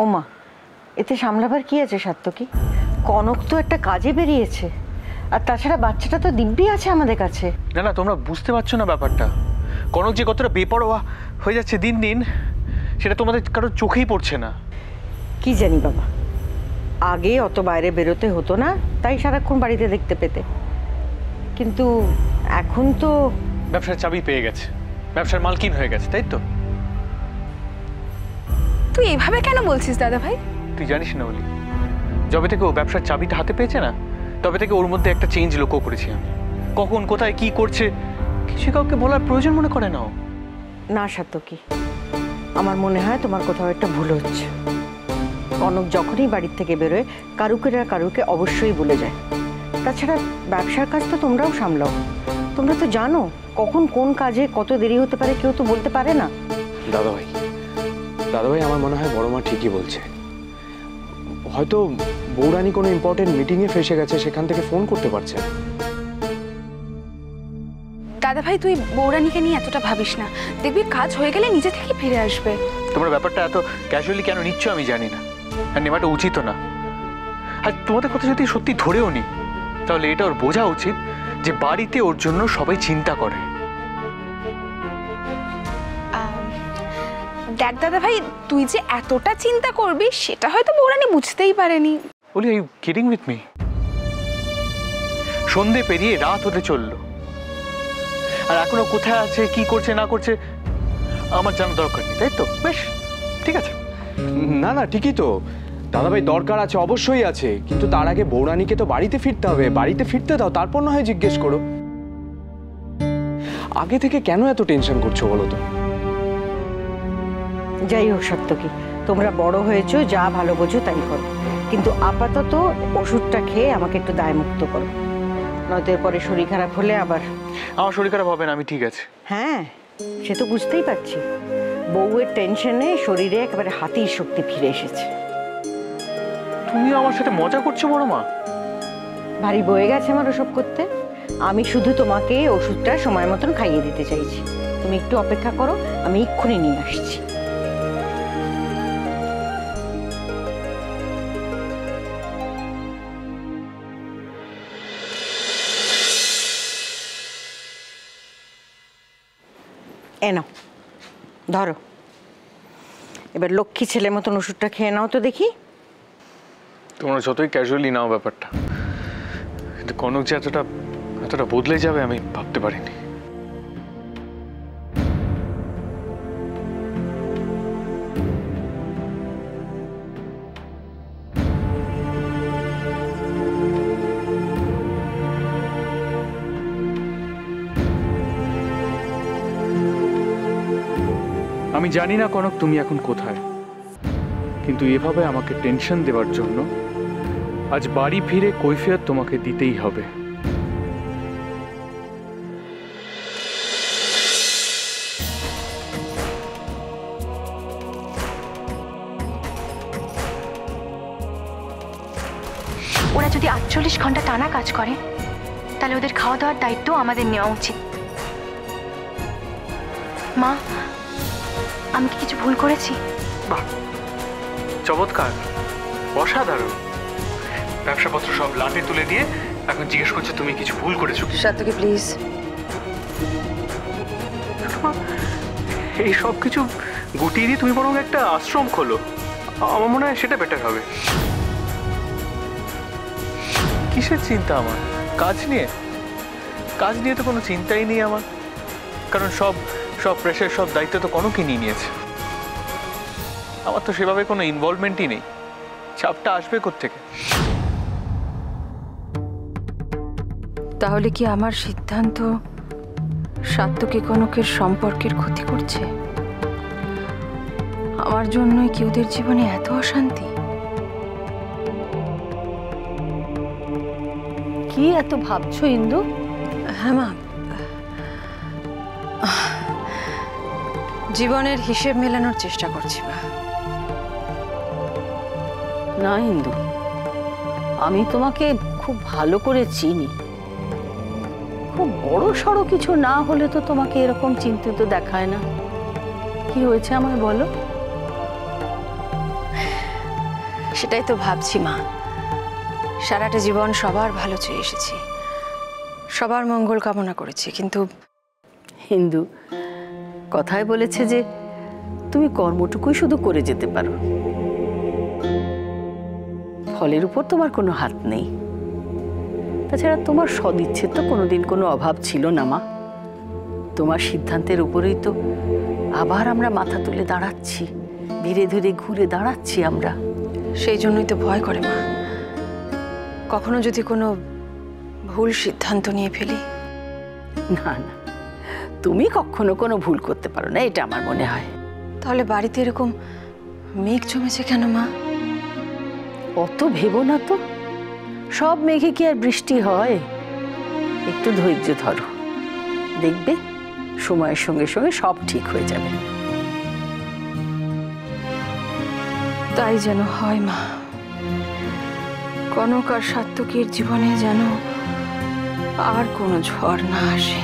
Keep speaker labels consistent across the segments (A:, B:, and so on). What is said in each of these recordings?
A: ওমা, এতে সামলাবার কি আছে সাত্তকী? কনক তো একটা কাজে বেরিয়েছে, আর তাছাড়া বাচ্চাটা তো দিব্যি আছে আমাদের কাছে।
B: না না, তোমরা বুঝতে পারছো না ব্যাপারটা। কনক যে কতটা বেপরোয়া হয়ে যাচ্ছে দিন দিন, সেটা তোমাদের কারোর চোখেই পড়ছে না।
A: কি জানি বাবা, আগে অত বাইরে বেরোতে হতো না, তাই সারাক্ষণ বাড়িতে দেখতে পেতে, কিন্তু এখন তো
B: ব্যবসার চাবি পেয়ে গেছে, ব্যবসার মালকিন হয়ে গেছে, তাই তো?
C: তুই এভাবে কেন বলছিস দাদা ভাই?
B: তুই জানিস না বলি, যবে থেকে ও ব্যবসার চাবিটা হাতে পেয়েছে না, তবে থেকে ওর মধ্যে একটা চেঞ্জ লক্ষ্য করেছি আমি। কখন কোথায় কি করছে কিছু কাউকে বলার প্রয়োজন মনে করে না ও।
A: না সাত্তকী, আমার মনে হয় তোমার কোথাও একটা ভুল হচ্ছে। কনক যখনই বাড়ির থেকে বেরোয় কারুকে না কারুকে অবশ্যই বলে যায়। তাছাড়া ব্যবসার কাজ তো তোমরাও সামলাও, তোমরা তো জানো কখন কোন কাজে কত দেরি হতে পারে কেউ তো বলতে পারে না।
D: দাদাভাই, আমার মনে হয় বড় মা ঠিকই বলছে। হয়তো বৌরানী কোনো ইম্পর্টেন্ট মিটিংয়ে ফেসে গেছে, সেখান থেকে ফোন করতে পারছে না।
C: দাদা ভাই, তুই বৌরানীকে নিয়ে এতটা ভাবিস না, দেখবি কাজ হয়ে গেলে নিজে থেকে ফিরে আসবে।
B: তোমরা ব্যাপারটা এত ক্যাজুয়ালি কেন নিচ্ছ আমি জানি না, আর নেওয়াটা উচিত না। আর তোমাদের কথা যদি সত্যি ধরেও নি, তাহলে এটা ওর বোঝা উচিত যে বাড়িতে ওর জন্য সবাই চিন্তা করে।
C: দেখ দাদা ভাই, তুই যে এতটা চিন্তা করবি সেটা হয়তো বৌরানী বুঝতেই পারেনি।
B: বলি, are you kidding with me? সন্ধে পেরিয়ে রাত হতে চললো, আর এখনো কোথায় আছে কি করছে না করছে আমার জানার দরকার নেই, তাই তো? বেশ, ঠিক আছে।
D: না না, ঠিকই তো দাদাভাই, দরকার আছে, অবশ্যই আছে, কিন্তু তার আগে বৌরানীকে তো বাড়িতে ফিরতে হবে। বাড়িতে ফিরতে দাও, তারপর না হয় জিজ্ঞেস করো। আগে থেকে কেন এত টেনশন করছো বলো তো?
A: যাই হোক সাত্তকী, তোমরা বড় হয়েছো, যা ভালো বোঝো তাই করো, কিন্তু আপাতত ওষুধটা খেয়ে আমাকে একটু দায়মুক্ত করো, নয়তো এরপরে শরীর খারাপ হলে আবার।
B: আমার শরীর খারাপ হবে না, আমি ঠিক আছে।
A: হ্যাঁ, সে তো বুঝতেই পারছি, বউয়ের টেনশনে শরীরে একেবারে হাতির শক্তি ফিরে এসেছে।
B: তুমি আমার সাথে মজা করছো বড় মা?
A: ভারী বয়ে গেছে আমার ওসব করতে। আমি শুধু তোমাকে ওষুধটা সময় মতন খাইয়ে দিতে চাইছি, তুমি একটু অপেক্ষা করো, আমি এক্ষুনি নিয়ে আসছি। নাও, ধরো, এবার লক্ষ্মী ছেলের মতন ওষুধটা খেয়ে নাও তো দেখি।
B: তোমরা যতই ক্যাজুয়ালি নাও ব্যাপারটা, কিন্তু কনক যে এতটা বদলে যাবে আমি ভাবতে পারিনি। আমি জানি না কনক তুমি এখন কোথায়, কিন্তু এভাবে আমাকে টেনশন দেওয়ার জন্য আজ বাড়ি ফিরে কৈফিয়ত তোমাকে দিতেই হবে।
E: ওরা যদি 48 ঘন্টা টানা কাজ করে, তাহলে ওদের খাওয়া দাওয়ার দায়িত্ব আমাদের নেওয়া উচিত। মা, আমি কি কিছু ভুল করেছি?
B: বাহ, চমৎকার, অসাধারণ। ব্যবসাপত্র সব লাটে তুলে দিয়ে এখন জিজ্ঞেস করছে তুমি কিছু ভুল করেছো।
A: সাত্তকী প্লিজ,
B: এই সব কিছু গুটিয়ে দিয়ে তুমি বরং একটা আশ্রম খোলো, আমার মনে হয় সেটা বেটার হবে। কিসের চিন্তা আমার? কাজ নিয়ে? কাজ নিয়ে তো কোনো চিন্তাই নেই আমার, কারণ সব প্রেশার, সব দায়িত্ব তো কনকই নিয়ে নিয়েছে। আমার তো সেভাবে কোনো ইনভলভমেন্টই নেই, চাপটা আসবে কোত্থেকে?
C: তাহলে কি আমার সিদ্ধান্ত সাত্তকী কনকের সম্পর্কের ক্ষতি করছে? আমার জন্যই কি ওদের জীবনে এত অশান্তি?
F: কি এত ভাবছো ইন্দু?
C: হ্যাঁ মা, জীবনের হিসেব মেলানোর চেষ্টা করছি মা।
F: না ইন্দু, আমি তোমাকে খুব ভালো করে চিনি। খুব বড় সড়ো কিছু না হলে তো তোমাকে এরকম চিন্তিত দেখায় না। কি হয়েছে আমায় বলো।
C: সেটাই তো ভাবছি মা। সারাটা জীবন সবার ভালো চেয়ে এসেছি, সবার মঙ্গল কামনা করেছি, কিন্তু
F: হিন্দু কথায় বলেছে যে তুমি কর্মটুকুই শুধু করে যেতে পারো, ফলের উপর তোমার কোনো হাত নেই। তাছাড়া তোমার সদিচ্ছের তো কোনোদিন কোনো অভাব ছিল না মা। তোমার সিদ্ধান্তের উপরেই তো আবার আমরা মাথা তুলে দাঁড়াচ্ছি, ধীরে ধীরে ঘুরে দাঁড়াচ্ছি আমরা।
C: সেই জন্যই তো ভয় করে মা, কখনো যদি কোনো ভুল সিদ্ধান্ত নিয়ে ফেলি।
F: না না, তুমি কখনো কোনো ভুল করতে পারো না, এটা আমার মনে হয়।
C: তাহলে বাড়িতে এরকম মেঘ জমেছে কেন মা?
F: অত ভেবো না তো, সব মেঘে কি আর বৃষ্টি হয়? একটু ধৈর্য ধরো, দেখবে সময়ের সঙ্গে সঙ্গে সব ঠিক হয়ে যাবে।
C: তাই যেন হয় মা, কনক আর সাত্তকীর জীবনে যেন আর কোনো ঝড় না আসে।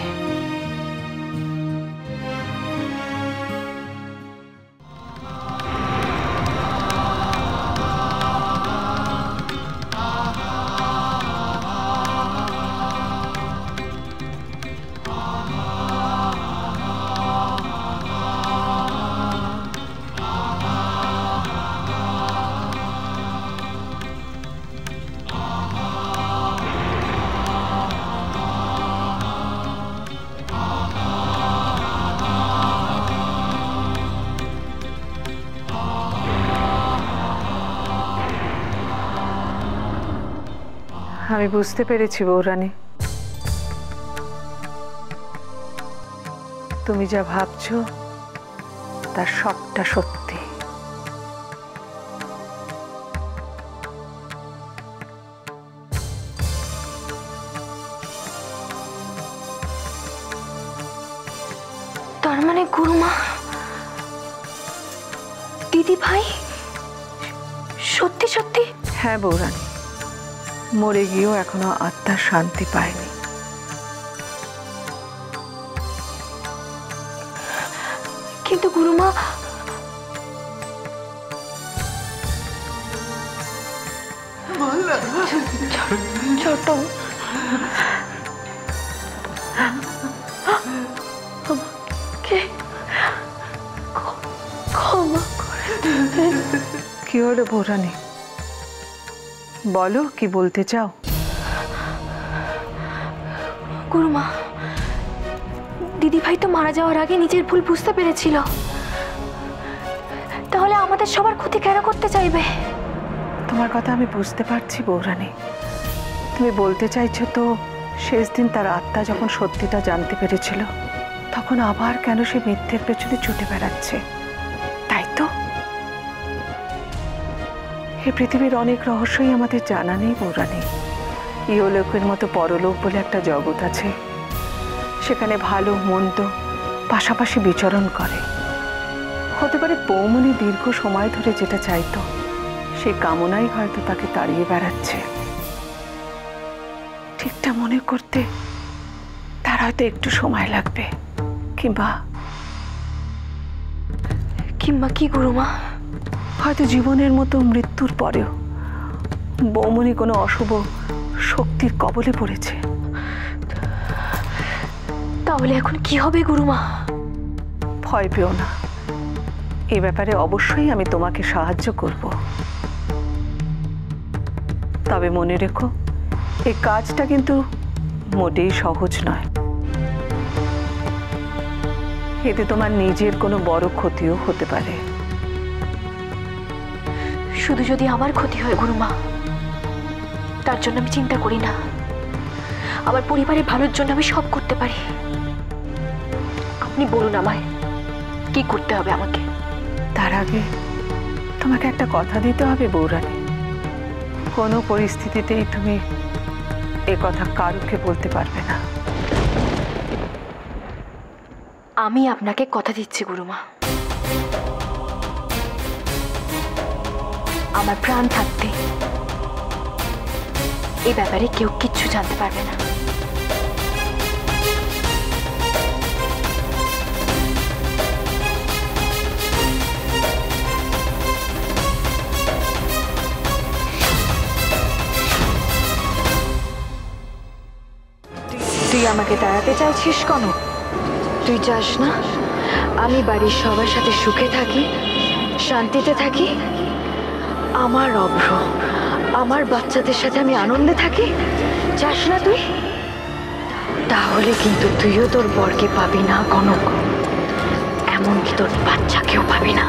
G: আমি বুঝতে পেরেছি বৌরানী, তুমি যা ভাবছো তার সবটা সত্যি।
E: তার মানে গুরুমা, দিদি ভাই সত্যি সত্যি?
G: হ্যাঁ বৌরানী, মরে গিয়েও এখনো আত্মার শান্তি পায়নি।
E: কিন্তু গুরুমা, ছোট ক্ষমা করে দেবেন।
G: কি হলো বৌরানী, বলো কি বলতে চাও?
E: গুরুমা, দিদি ভাই তো মারা যাওয়ার আগে নিজের ভুল বুঝতে পেরেছিল, তাহলে আমাদের সবার ক্ষতি কেন করতে চাইবে?
G: তোমার কথা আমি বুঝতে পারছি বৌরানী, তুমি বলতে চাইছো তো শেষ দিন তার আত্মা যখন সত্যিটা জানতে পেরেছিল তখন আবার কেন সে মিথ্যের পেছনে ছুটে বেড়াচ্ছে, তাই তো? এই পৃথিবীর অনেক রহস্যই আমাদের জানা নেই বৌরানী। ইহলোকের মতো পরলোক বলে একটা জগৎ আছে, সেখানে ভালো মন্দ পাশাপাশি বিচরণ করে। হতে পারে বৌমনি দীর্ঘ সময় ধরে যেটা চাইতো সেই কামনাই হয়তো তাকে তাড়িয়ে বেড়াচ্ছে। ঠিকটা মনে করতে তার হয়তো একটু সময় লাগবে, কিংবা
E: কি গুরুমা?
G: হয়তো জীবনের মতো মৃত্যুর পরেও বৌমনি কোনো অশুভ শক্তির কবলে পড়েছে।
E: তাহলে এখন কি হবে গুরুমা?
G: ভয় পেও না, এ ব্যাপারে অবশ্যই আমি তোমাকে সাহায্য করব। তবে মনে রেখো, এই কাজটা কিন্তু মোটেই সহজ নয়। এতে তোমার নিজের কোনো বড় ক্ষতিও হতে পারে।
E: শুধু যদি আমার ক্ষতি হয় গুরুমা, তার জন্য আমি চিন্তা করি না। আমার পরিবারের ভালোর জন্য আমি সব করতে পারি। আপনি বলুন আমায় কি করতে হবে আমাকে।
G: তার আগে তোমাকে একটা কথা দিতে হবে বৌরানী, কোনো পরিস্থিতিতেই তুমি এ কথা কারুকে বলতে পারবে না।
E: আমি আপনাকে কথা দিচ্ছি গুরুমা, আমার প্রাণ থাকতে এই ব্যাপারে কেউ কিচ্ছু জানতে পারবে না।
C: আমাকে তাড়াতে চাইছিস কনক? তুই চাস না আমি বাড়ির সবার সাথে সুখে থাকি, শান্তিতে থাকি? আমার অভ্র, আমার বাচ্চাদের সাথে আমি আনন্দে থাকি? চাস না তুই? তাহলে কিন্তু তুইও তোর বরকে পাবি না কনক, এমনকি তোর বাচ্চাকেও পাবি না।